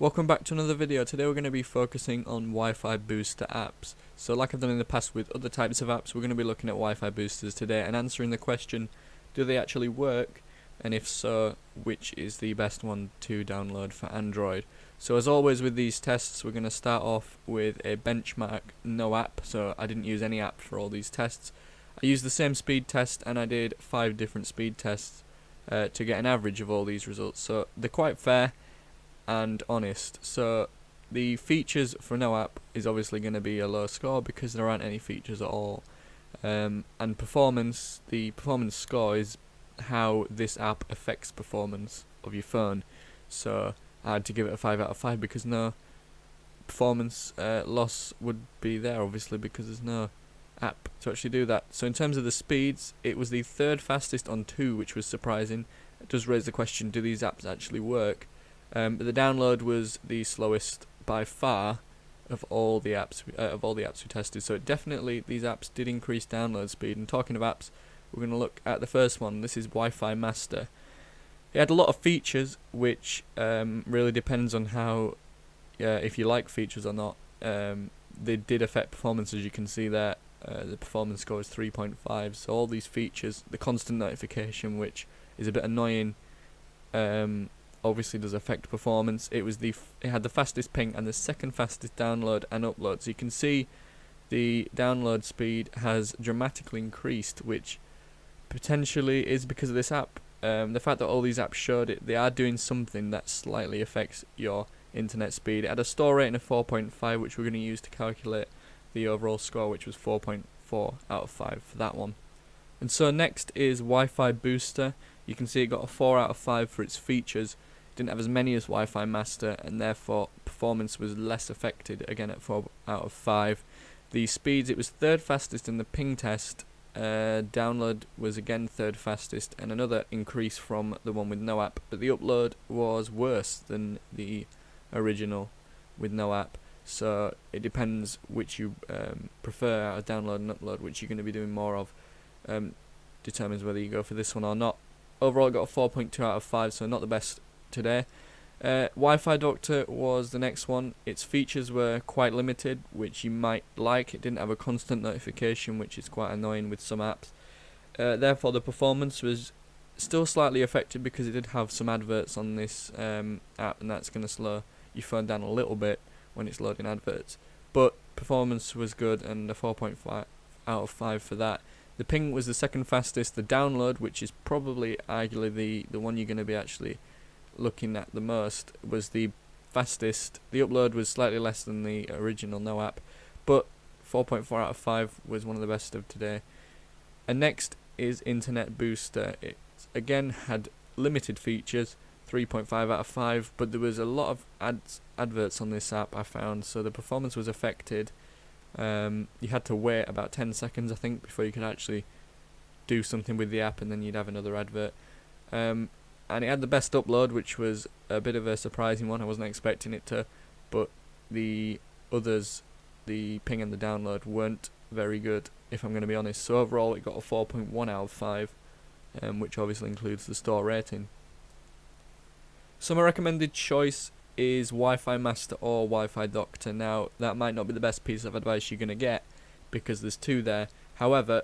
Welcome back to another video. Today we're going to be focusing on Wi-Fi Booster apps. So like I've done in the past with other types of apps, we're going to be looking at Wi-Fi Boosters today and answering the question, do they actually work? And if so, which is the best one to download for Android? So as always with these tests, we're going to start off with a benchmark no app. So I didn't use any app for all these tests. I used the same speed test and I did 5 different speed tests to get an average of all these results. So they're quite fair and honest. So the features for no app is obviously going to be a low score because there aren't any features at all. And performance, the performance score is how this app affects performance of your phone. So I had to give it a 5 out of 5 because no performance loss would be there, obviously, because there's no app to actually do that. So in terms of the speeds, it was the third fastest on 2, which was surprising. It does raise the question, do these apps actually work? But the download was the slowest by far of all the apps we tested. So it definitely, these apps did increase download speed. And talking of apps, we're going to look at the first one. This is Wi-Fi Master. It had a lot of features, which really depends on how, if you like features or not. They did affect performance, as you can see there. The performance score is 3.5. So all these features, the constant notification, which is a bit annoying, obviously does affect performance. It had the fastest ping and the second fastest download and upload. So you can see the download speed has dramatically increased, which potentially is because of this app. The fact that all these apps showed it, they are doing something that slightly affects your internet speed. It had a store rating of 4.5, which we're going to use to calculate the overall score, which was 4.4 out of 5 for that one. And so next is Wi-Fi Booster. You can see it got a 4 out of 5 for its features. It didn't have as many as Wi-Fi Master, and therefore performance was less affected, again at 4 out of 5. The speeds, it was third fastest in the ping test. Download was again third fastest, and another increase from the one with no app, but the upload was worse than the original with no app. So it depends which you prefer out of download and upload, which you're going to be doing more of. Determines whether you go for this one or not. Overall, it got a 4.2 out of 5, so not the best today. Wi-Fi Doctor was the next one. Its features were quite limited, which you might like. It didn't have a constant notification, which is quite annoying with some apps. Therefore, the performance was still slightly affected because it did have some adverts on this app, and that's going to slow your phone down a little bit when it's loading adverts. But performance was good, and a 4.5 out of 5 for that. The ping was the second fastest. The download, which is probably arguably the one you're going to be actually looking at the most, was the fastest. The upload was slightly less than the original no app, but 4.4 out of 5 was one of the best of today. And next is Internet Booster. It again had limited features, 3.5 out of 5, but there was a lot of adverts on this app, I found, so the performance was affected. You had to wait about 10 seconds, I think, before you could actually do something with the app, and then you'd have another advert. And it had the best upload, which was a bit of a surprising one. I wasn't expecting it to, but the others, the ping and the download, weren't very good, if I'm going to be honest. So overall, it got a 4.1 out of 5, which obviously includes the store rating. So my recommended choice is Wi-Fi Master or Wi-Fi Doctor. Now, that might not be the best piece of advice you're going to get, because there's 2 there. However,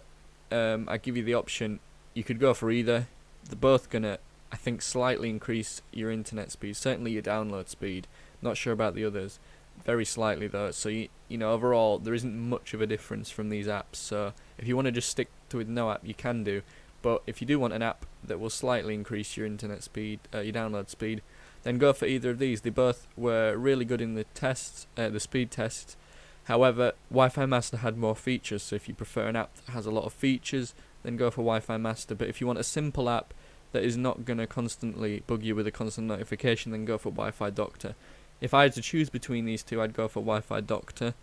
I give you the option. You could go for either. They're both going to, I think, slightly increase your internet speed, certainly your download speed. Not sure about the others, very slightly though. So you know, overall there isn't much of a difference from these apps. So if you want to just stick to with no app, you can do. But if you do want an app that will slightly increase your internet speed, your download speed, then go for either of these. They both were really good in the tests, the speed tests. However, Wi-Fi Master had more features. So if you prefer an app that has a lot of features, then go for Wi-Fi Master. But if you want a simple app that is not going to constantly bug you with a constant notification, then go for Wi-Fi Doctor. If I had to choose between these two, I'd go for Wi-Fi Doctor,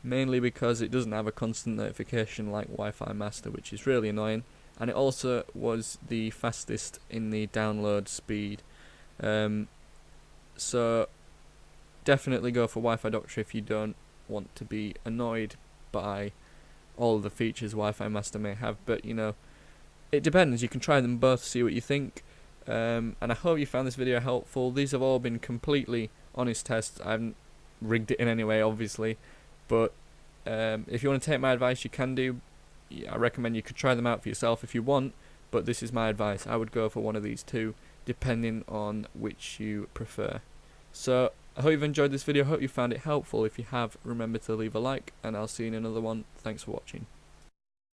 mainly because it doesn't have a constant notification like Wi-Fi Master, which is really annoying, and it also was the fastest in the download speed. So definitely go for Wi-Fi Doctor if you don't want to be annoyed by all of the features Wi-Fi Master may have, but you know, it depends. You can try them both, see what you think. And I hope you found this video helpful. These have all been completely honest test. I haven't rigged it in any way, obviously, but if you want to take my advice, you can do. I recommend you could try them out for yourself if you want, but this is my advice. I would go for one of these two, depending on which you prefer. So I hope you've enjoyed this video. I hope you found it helpful. If you have, remember to leave a like, and I'll see you in another one. Thanks for watching.